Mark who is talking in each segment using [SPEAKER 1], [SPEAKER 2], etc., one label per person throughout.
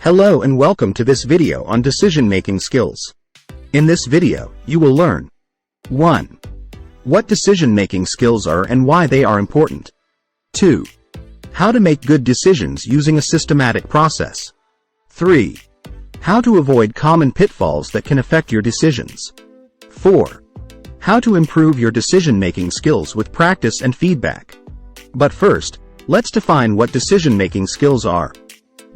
[SPEAKER 1] Hello and welcome to this video on decision-making skills. In this video, you will learn 1. What decision-making skills are and why they are important. 2. How to make good decisions using a systematic process. 3. How to avoid common pitfalls that can affect your decisions. 4. How to improve your decision-making skills with practice and feedback. But first, let's define what decision-making skills are.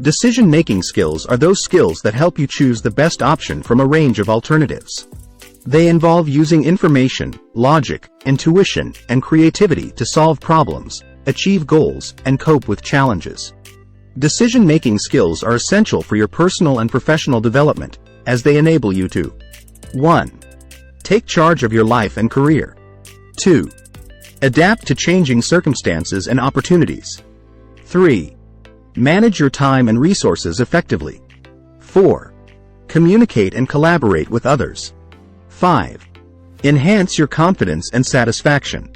[SPEAKER 1] Decision-making skills are those skills that help you choose the best option from a range of alternatives. They involve using information, logic, intuition, and creativity to solve problems, achieve goals, and cope with challenges. Decision-making skills are essential for your personal and professional development, as they enable you to 1. Take charge of your life and career. 2. Adapt to changing circumstances and opportunities. 3. Manage your time and resources effectively. 4. Communicate and collaborate with others. 5. Enhance your confidence and satisfaction.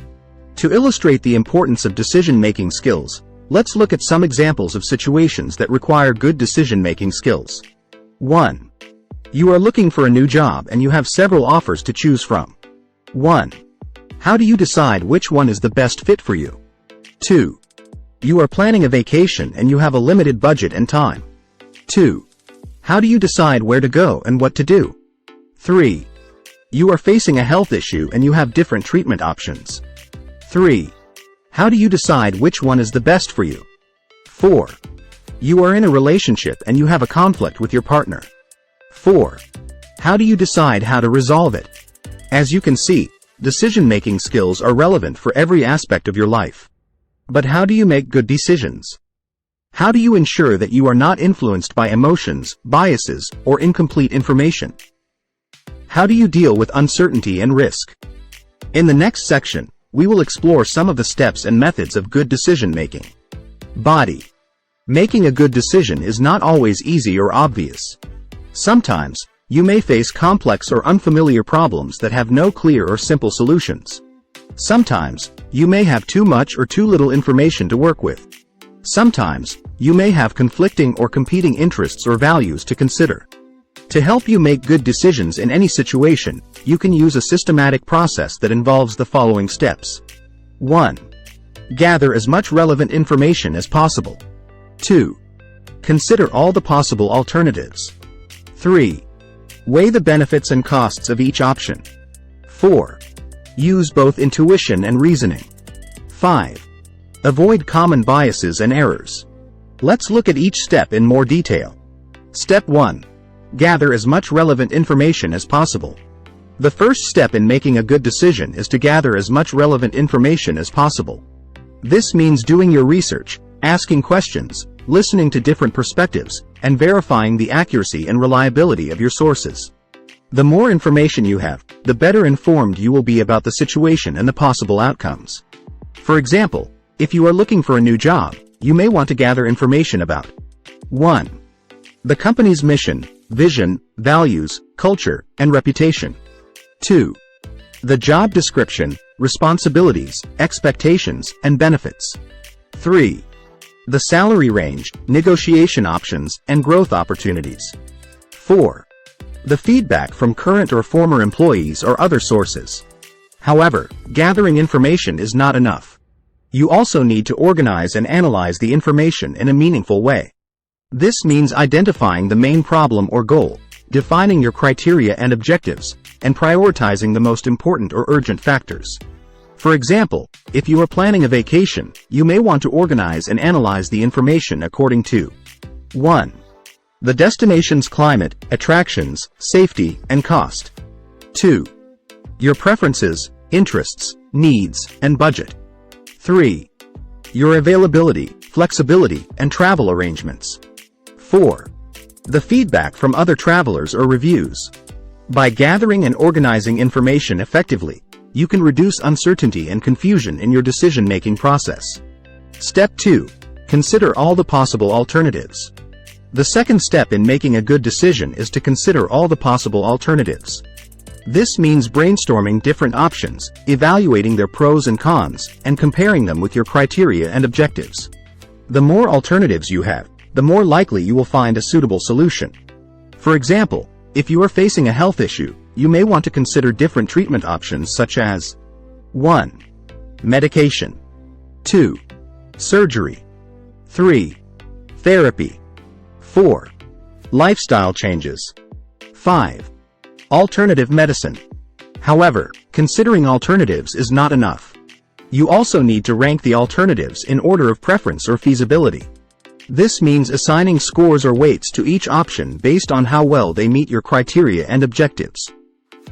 [SPEAKER 1] To illustrate the importance of decision-making skills, let's look at some examples of situations that require good decision-making skills. 1. You are looking for a new job and you have several offers to choose from. 1. How do you decide which one is the best fit for you? 2. You are planning a vacation and you have a limited budget and time. 2. How do you decide where to go and what to do? 3. You are facing a health issue and you have different treatment options. 3. How do you decide which one is the best for you? 4. You are in a relationship and you have a conflict with your partner. 4. How do you decide how to resolve it? As you can see, decision-making skills are relevant for every aspect of your life. But how do you make good decisions? How do you ensure that you are not influenced by emotions, biases, or incomplete information? How do you deal with uncertainty and risk? In the next section, we will explore some of the steps and methods of good decision-making. Body. Making a good decision is not always easy or obvious. Sometimes, you may face complex or unfamiliar problems that have no clear or simple solutions. Sometimes, you may have too much or too little information to work with. Sometimes, you may have conflicting or competing interests or values to consider. To help you make good decisions in any situation, you can use a systematic process that involves the following steps. 1. Gather as much relevant information as possible. 2. Consider all the possible alternatives. 3. Weigh the benefits and costs of each option. 4. Use both intuition and reasoning. 5. Avoid common biases and errors. Let's look at each step in more detail. Step 1. Gather as much relevant information as possible. The first step in making a good decision is to gather as much relevant information as possible. This means doing your research, asking questions, listening to different perspectives, and verifying the accuracy and reliability of your sources. The more information you have, the better informed you will be about the situation and the possible outcomes. For example, if you are looking for a new job, you may want to gather information about 1. The company's mission, vision, values, culture, and reputation. 2. The job description, responsibilities, expectations, and benefits. 3. The salary range, negotiation options, and growth opportunities. 4. The feedback from current or former employees or other sources. However, gathering information is not enough. You also need to organize and analyze the information in a meaningful way. This means identifying the main problem or goal, defining your criteria and objectives, and prioritizing the most important or urgent factors. For example, if you are planning a vacation, you may want to organize and analyze the information according to 1. The destination's climate, attractions, safety, and cost. 2. Your preferences, interests, needs, and budget. 3. Your availability, flexibility, and travel arrangements. 4. The feedback from other travelers or reviews. By gathering and organizing information effectively, you can reduce uncertainty and confusion in your decision-making process. Step 2. Consider all the possible alternatives. The second step in making a good decision is to consider all the possible alternatives. This means brainstorming different options, evaluating their pros and cons, and comparing them with your criteria and objectives. The more alternatives you have, the more likely you will find a suitable solution. For example, if you are facing a health issue, you may want to consider different treatment options such as 1. Medication. 2. Surgery. 3. Therapy. 4. Lifestyle changes. 5. Alternative medicine. However, considering alternatives is not enough. You also need to rank the alternatives in order of preference or feasibility. This means assigning scores or weights to each option based on how well they meet your criteria and objectives.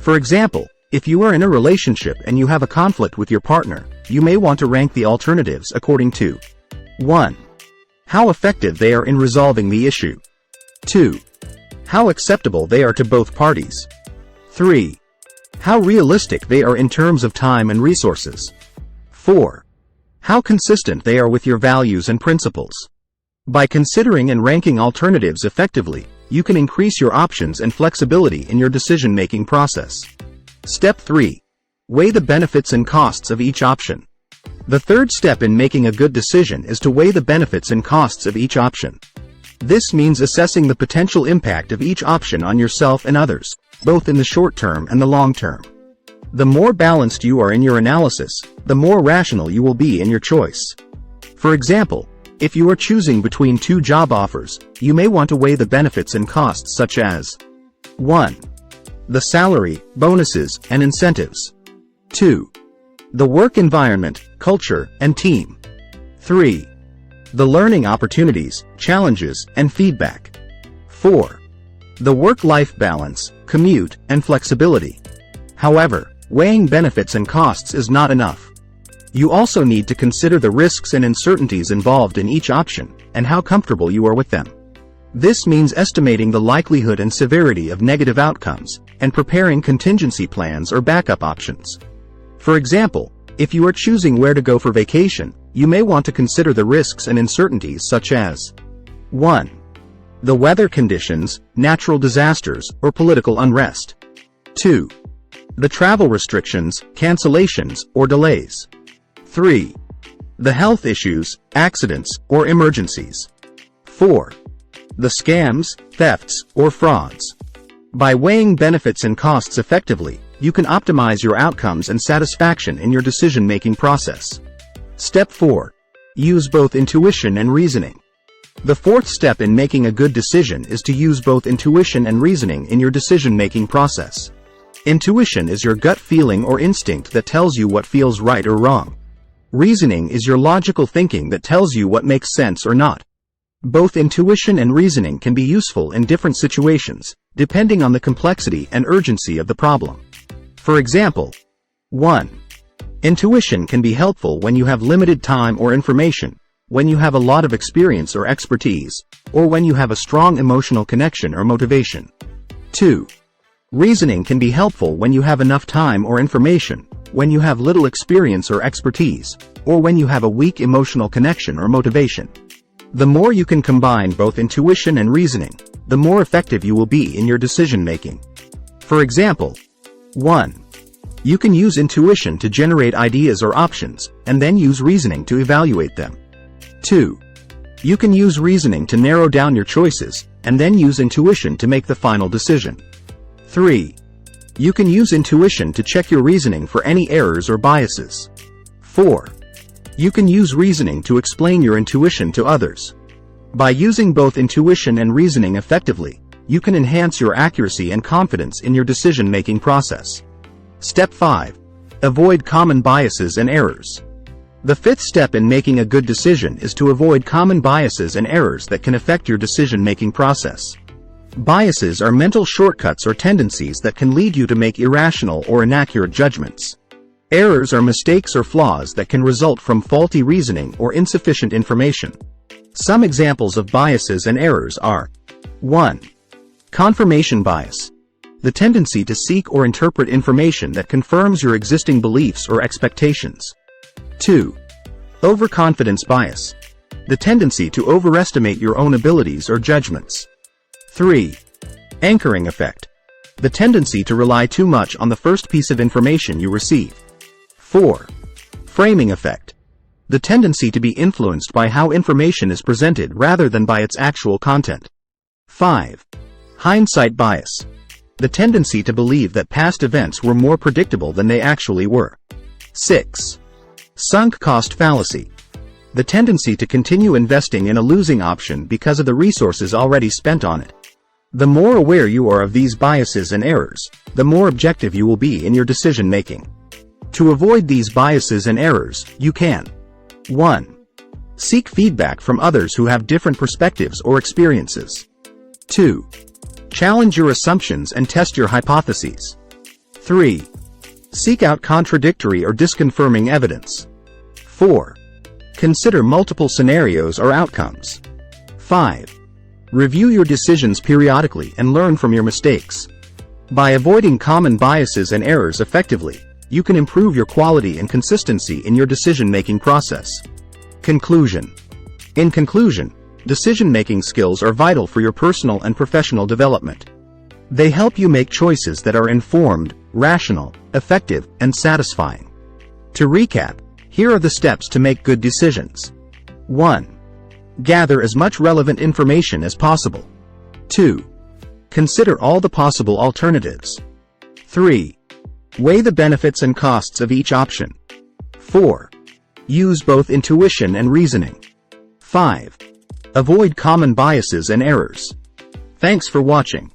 [SPEAKER 1] For example, if you are in a relationship and you have a conflict with your partner, you may want to rank the alternatives according to 1. How effective they are in resolving the issue. 2. How acceptable they are to both parties. 3. How realistic they are in terms of time and resources. 4. How consistent they are with your values and principles. By considering and ranking alternatives effectively, you can increase your options and flexibility in your decision-making process. Step 3. Weigh the benefits and costs of each option. The third step in making a good decision is to weigh the benefits and costs of each option. This means assessing the potential impact of each option on yourself and others, both in the short term and the long term. The more balanced you are in your analysis, the more rational you will be in your choice. For example, if you are choosing between two job offers, you may want to weigh the benefits and costs such as 1. The salary, bonuses, and incentives. 2. The work environment, culture, and team. 3. The learning opportunities, challenges, and feedback. 4. The work-life balance, commute, and flexibility. However, weighing benefits and costs is not enough. You also need to consider the risks and uncertainties involved in each option, and how comfortable you are with them. This means estimating the likelihood and severity of negative outcomes, and preparing contingency plans or backup options. For example, if you are choosing where to go for vacation, you may want to consider the risks and uncertainties such as 1. The weather conditions, natural disasters, or political unrest. 2. The travel restrictions, cancellations, or delays. 3. The health issues, accidents, or emergencies. 4. The scams, thefts, or frauds. By weighing benefits and costs effectively, you can optimize your outcomes and satisfaction in your decision-making process. Step 4. Use both intuition and reasoning. The fourth step in making a good decision is to use both intuition and reasoning in your decision-making process. Intuition is your gut feeling or instinct that tells you what feels right or wrong. Reasoning is your logical thinking that tells you what makes sense or not. Both intuition and reasoning can be useful in different situations, depending on the complexity and urgency of the problem. For example, 1. Intuition can be helpful when you have limited time or information, when you have a lot of experience or expertise, or when you have a strong emotional connection or motivation. 2. Reasoning can be helpful when you have enough time or information, when you have little experience or expertise, or when you have a weak emotional connection or motivation. The more you can combine both intuition and reasoning, the more effective you will be in your decision-making. For example, 1. You can use intuition to generate ideas or options, and then use reasoning to evaluate them. 2. You can use reasoning to narrow down your choices, and then use intuition to make the final decision. 3. You can use intuition to check your reasoning for any errors or biases. 4. You can use reasoning to explain your intuition to others. By using both intuition and reasoning effectively, you can enhance your accuracy and confidence in your decision-making process. Step 5. Avoid common biases and errors. The fifth step in making a good decision is to avoid common biases and errors that can affect your decision-making process. Biases are mental shortcuts or tendencies that can lead you to make irrational or inaccurate judgments. Errors are mistakes or flaws that can result from faulty reasoning or insufficient information. Some examples of biases and errors are 1. Confirmation bias. The tendency to seek or interpret information that confirms your existing beliefs or expectations. 2. Overconfidence bias. The tendency to overestimate your own abilities or judgments. 3. Anchoring effect. The tendency to rely too much on the first piece of information you receive. 4. Framing effect. The tendency to be influenced by how information is presented rather than by its actual content. 5. Hindsight bias. The tendency to believe that past events were more predictable than they actually were. 6. Sunk cost fallacy. The tendency to continue investing in a losing option because of the resources already spent on it. The more aware you are of these biases and errors, the more objective you will be in your decision making. To avoid these biases and errors, you can 1. Seek feedback from others who have different perspectives or experiences. 2. Challenge your assumptions and test your hypotheses. 3. Seek out contradictory or disconfirming evidence. 4. Consider multiple scenarios or outcomes. 5. Review your decisions periodically and learn from your mistakes. By avoiding common biases and errors effectively, you can improve your quality and consistency in your decision-making process. Conclusion. In conclusion, decision-making skills are vital for your personal and professional development. They help you make choices that are informed, rational, effective, and satisfying. To recap, here are the steps to make good decisions. 1. Gather as much relevant information as possible. 2. Consider all the possible alternatives. 3. Weigh the benefits and costs of each option. 4. Use both intuition and reasoning. 5. Avoid common biases and errors. Thanks for watching.